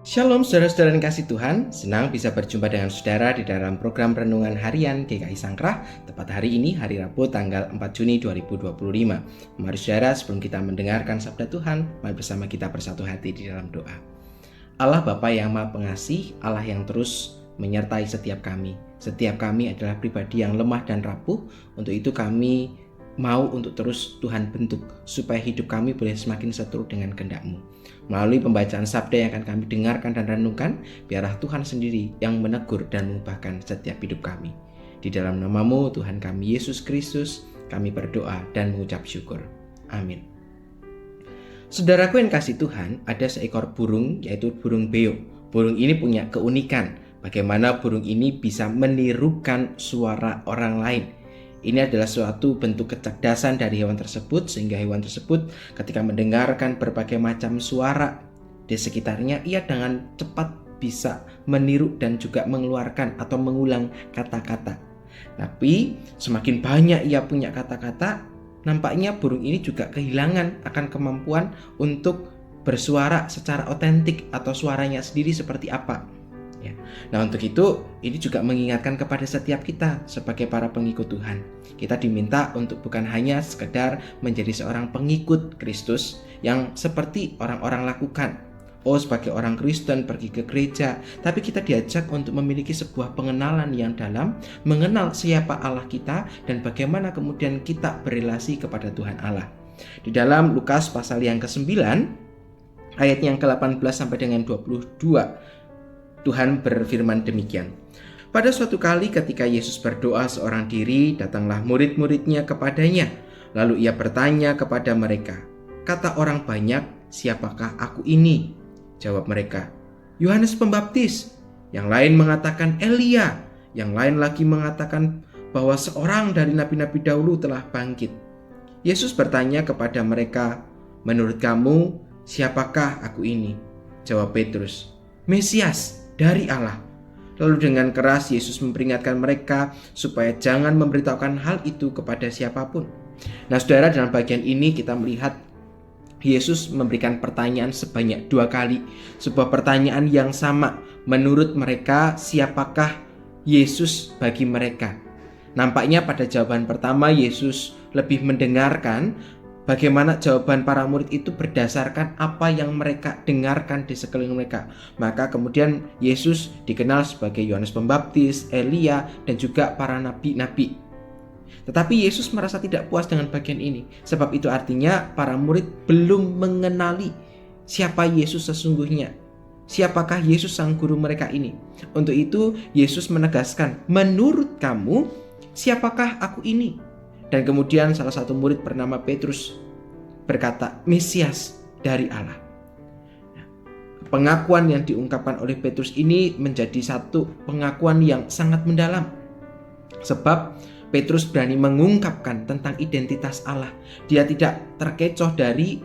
Shalom saudara-saudara yang kasih Tuhan, senang bisa berjumpa dengan saudara di dalam program Renungan Harian GKI Sangkrah, tepat hari ini hari Rabu tanggal 4 Juni 2025. Mari saudara, sebelum kita mendengarkan sabda Tuhan, mari bersama kita bersatu hati di dalam doa. Allah Bapa yang Maha Pengasih, Allah yang terus menyertai setiap kami. Setiap kami adalah pribadi yang lemah dan rapuh, untuk itu kami mau untuk terus Tuhan bentuk supaya hidup kami boleh semakin seturut dengan kehendak-Mu. Melalui pembacaan sabda yang akan kami dengarkan dan renungkan, biarlah Tuhan sendiri yang menegur dan mengubahkan setiap hidup kami. Di dalam nama-Mu Tuhan kami Yesus Kristus, kami berdoa dan mengucap syukur. Amin. Saudaraku yang kasih Tuhan, ada seekor burung yaitu burung beo. Burung ini punya keunikan, bagaimana burung ini bisa menirukan suara orang lain. Ini adalah suatu bentuk kecerdasan dari hewan tersebut, sehingga hewan tersebut ketika mendengarkan berbagai macam suara di sekitarnya, ia dengan cepat bisa meniru dan juga mengeluarkan atau mengulang kata-kata. Tapi semakin banyak ia punya kata-kata, nampaknya burung ini juga kehilangan akan kemampuan untuk bersuara secara otentik atau suaranya sendiri seperti apa. Nah, untuk itu ini juga mengingatkan kepada setiap kita sebagai para pengikut Tuhan. Kita diminta untuk bukan hanya sekedar menjadi seorang pengikut Kristus yang seperti orang-orang lakukan. Sebagai orang Kristen pergi ke gereja, tapi kita diajak untuk memiliki sebuah pengenalan yang dalam, mengenal siapa Allah kita dan bagaimana kemudian kita berelasi kepada Tuhan Allah. Di dalam Lukas pasal yang ke-9 ayat yang ke-18 sampai dengan 22, Tuhan berfirman demikian. Pada suatu kali ketika Yesus berdoa seorang diri, datanglah murid-muridnya kepadanya. Lalu ia bertanya kepada mereka, "Kata orang banyak, siapakah aku ini?" Jawab mereka, "Yohanes Pembaptis." Yang lain mengatakan Elia. Yang lain lagi mengatakan bahwa seorang dari nabi-nabi dahulu telah bangkit. Yesus bertanya kepada mereka, "Menurut kamu, siapakah aku ini?" Jawab Petrus, "Mesias dari Allah." Lalu dengan keras Yesus memperingatkan mereka supaya jangan memberitahukan hal itu kepada siapapun. Nah saudara, dalam bagian ini kita melihat Yesus memberikan pertanyaan sebanyak 2 kali. Sebuah pertanyaan yang sama. Menurut mereka, siapakah Yesus bagi mereka? Nampaknya pada jawaban pertama Yesus lebih mendengarkan bagaimana jawaban para murid itu berdasarkan apa yang mereka dengarkan di sekeliling mereka. Maka kemudian Yesus dikenal sebagai Yohanes Pembaptis, Elia, dan juga para nabi-nabi. Tetapi Yesus merasa tidak puas dengan bagian ini. Sebab itu artinya para murid belum mengenali siapa Yesus sesungguhnya. Siapakah Yesus sang guru mereka ini? Untuk itu Yesus menegaskan, "Menurut kamu, siapakah aku ini?" Dan kemudian salah satu murid bernama Petrus berkata, "Mesias dari Allah." Pengakuan yang diungkapkan oleh Petrus ini menjadi satu pengakuan yang sangat mendalam. Sebab Petrus berani mengungkapkan tentang identitas Allah. Dia tidak terkecoh dari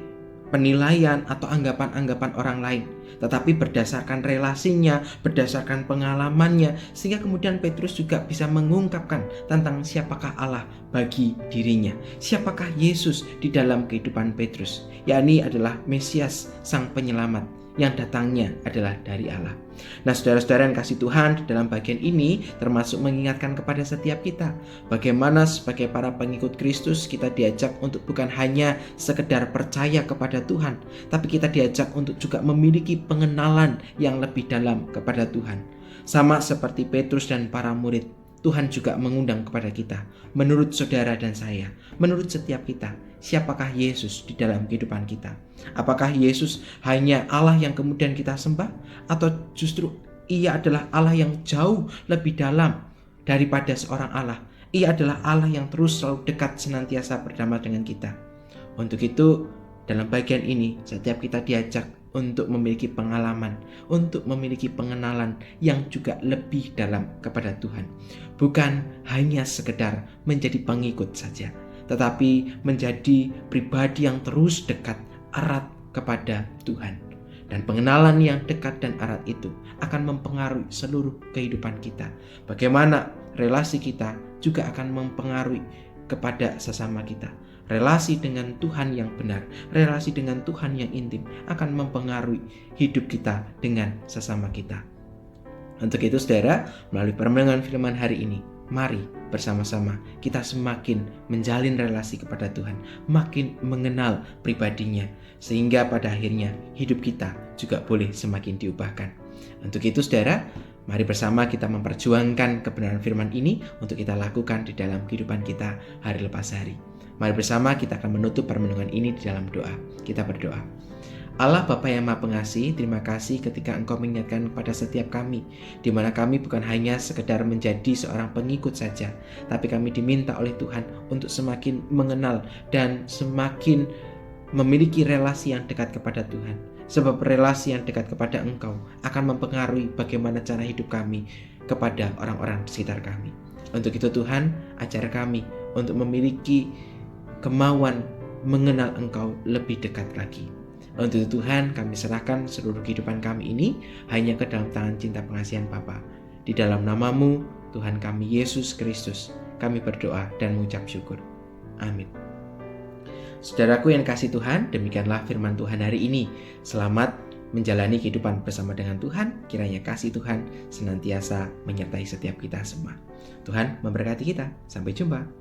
penilaian atau anggapan-anggapan orang lain, tetapi berdasarkan relasinya, berdasarkan pengalamannya, sehingga kemudian Petrus juga bisa mengungkapkan tentang siapakah Allah bagi dirinya, siapakah Yesus di dalam kehidupan Petrus, yakni adalah Mesias, sang penyelamat yang datangnya adalah dari Allah. Nah saudara-saudara yang kasih Tuhan, di dalam bagian ini termasuk mengingatkan kepada setiap kita bagaimana sebagai para pengikut Kristus kita diajak untuk bukan hanya sekedar percaya kepada Tuhan, tapi kita diajak untuk juga memiliki pengenalan yang lebih dalam kepada Tuhan. Sama seperti Petrus dan para murid, Tuhan juga mengundang kepada kita. Menurut saudara dan saya, menurut setiap kita, siapakah Yesus di dalam kehidupan kita? Apakah Yesus hanya Allah yang kemudian kita sembah? Atau justru Ia adalah Allah yang jauh lebih dalam daripada seorang Allah? Ia adalah Allah yang terus selalu dekat, senantiasa bersama dengan kita. Untuk itu, dalam bagian ini, setiap kita diajak untuk memiliki pengalaman, untuk memiliki pengenalan yang juga lebih dalam kepada Tuhan. Bukan hanya sekedar menjadi pengikut saja, tetapi menjadi pribadi yang terus dekat, erat kepada Tuhan. Dan pengenalan yang dekat dan erat itu akan mempengaruhi seluruh kehidupan kita. Bagaimana relasi kita juga akan mempengaruhi kepada sesama kita. relasi dengan Tuhan yang benar, relasi dengan Tuhan yang intim akan mempengaruhi hidup kita dengan sesama kita. Untuk itu saudara, melalui permenungan firman hari ini, mari bersama-sama kita semakin menjalin relasi kepada Tuhan, makin mengenal pribadinya, sehingga pada akhirnya hidup kita juga boleh semakin diubahkan. Untuk itu saudara, mari bersama kita memperjuangkan kebenaran firman ini untuk kita lakukan di dalam kehidupan kita hari lepas hari. Mari bersama kita akan menutup permenungan ini di dalam doa. Kita berdoa. Allah Bapa yang Maha Pengasih, terima kasih ketika Engkau mengingatkan kepada setiap kami, di mana kami bukan hanya sekedar menjadi seorang pengikut saja, tapi kami diminta oleh Tuhan untuk semakin mengenal dan semakin memiliki relasi yang dekat kepada Tuhan. Sebab relasi yang dekat kepada Engkau akan mempengaruhi bagaimana cara hidup kami kepada orang-orang di sekitar kami. Untuk itu Tuhan, ajar kami untuk memiliki kemauan mengenal Engkau lebih dekat lagi. Untuk itu Tuhan, kami serahkan seluruh kehidupan kami ini hanya ke dalam tangan cinta pengasihan Bapa. Di dalam nama-Mu, Tuhan kami Yesus Kristus, kami berdoa dan mengucap syukur. Amin. Saudaraku yang kasih Tuhan, demikianlah firman Tuhan hari ini. Selamat menjalani kehidupan bersama dengan Tuhan. Kiranya kasih Tuhan senantiasa menyertai setiap kita semua. Tuhan memberkati kita. Sampai jumpa.